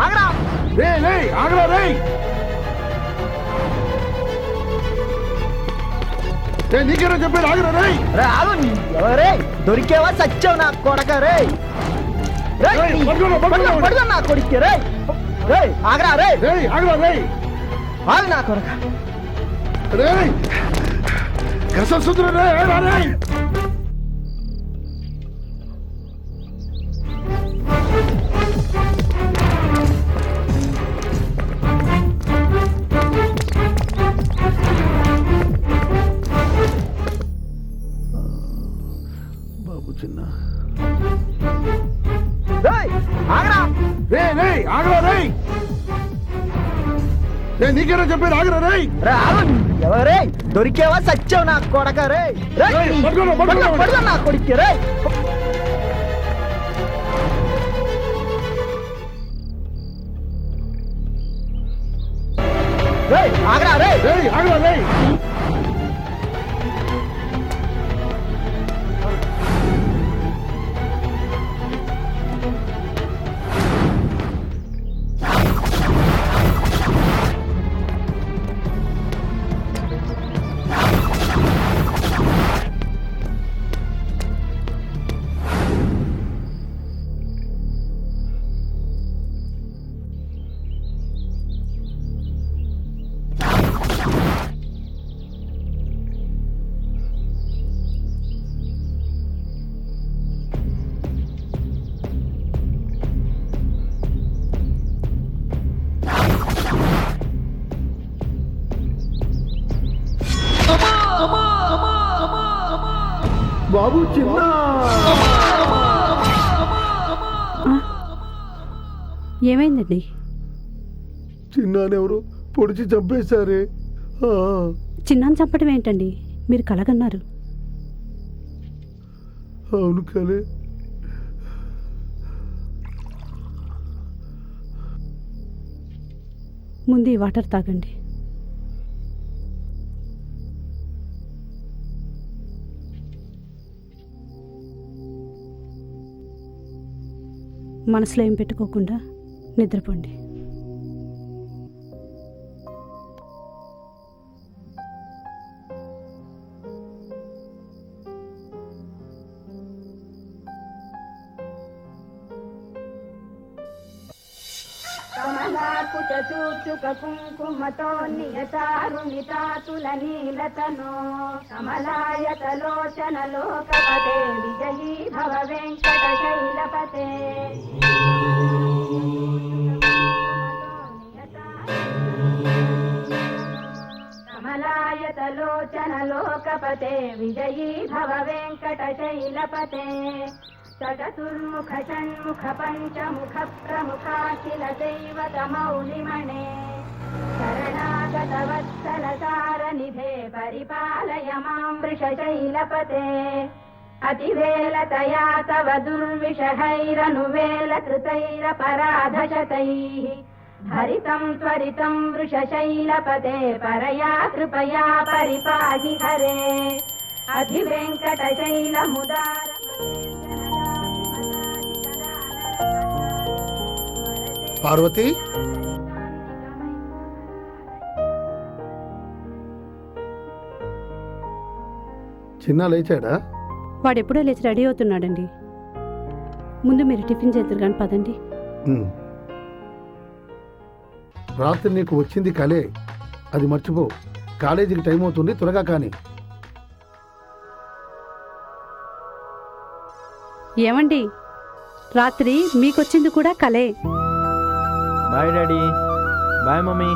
ఆగరా రే రే ఆగరా రే నీకేనా చెప్పారు ఆగరా రే రే ఆగు రే దొరికేవా సచ్చావు నా కొడక రే పడుకో నా కొడుకు రే రే ఆగరా రే ఆగరా రే ఆగు నా కొడక రే కససుద్ర రే రే చిన్న ఆగరా రే రే ఆగరా రే నీకేనా చెప్పారు ఆగరా రే ఎవరే దొరికేవా సచ్చావు నా కొడక రే పడుకో నా కొడుకు రే ఆగరా రే ఆగరా రే బాబు చిన్న ఏమైందండి? చిన్నానెవరు పొడిచి చంపేశారే. చిన్నాన్ని చంపడం ఏంటండి? మీరు కలగన్నారు. అవును కలే. ముందు ఈ వాటర్ తాగండి. మనసులో ఏం పెట్టుకోకుండా నిద్రపోండి. కమలాకుచూచుక కుంకుమతో నియతారుణితాతుల నీలతనో కమలాయతలోచన లోకపతే విజయీ భవ వెంకట శైలపతే. కమలాయతలోచన లోకపతే విజయీ భవ వెంకట శైలపతే. సగతుర్ముఖ షణ్ముఖ పంచముఖ ప్రముఖాఖిల దైవత మౌలిమణే శరణాగత వత్సల సారనిధే పరిపాలయ మాం వృషశైలపతే. అతివేలతయా తవ దుర్విషహైరనువేల కృతైరపరాధశతైః హరితం త్వరితం వృషశైలపతే పరయా కృపయా పరిపాహి హరే. అధివేంకటశైలముదార పార్వతి, చిన్న లేచాడా? వాడెప్పుడో లేచి రెడీ అవుతున్నాడండి. ముందు మీరు టిఫిన్ చేద్దరు కానీ పదండి. రాత్రి నీకు వచ్చింది కలే, అది మర్చిపో. కాలేజీకి టైం అవుతుంది, త్వరగా కానీ. ఏమండి, రాత్రి మీకొచ్చింది కూడా కలే. Bye daddy. Bye mummy.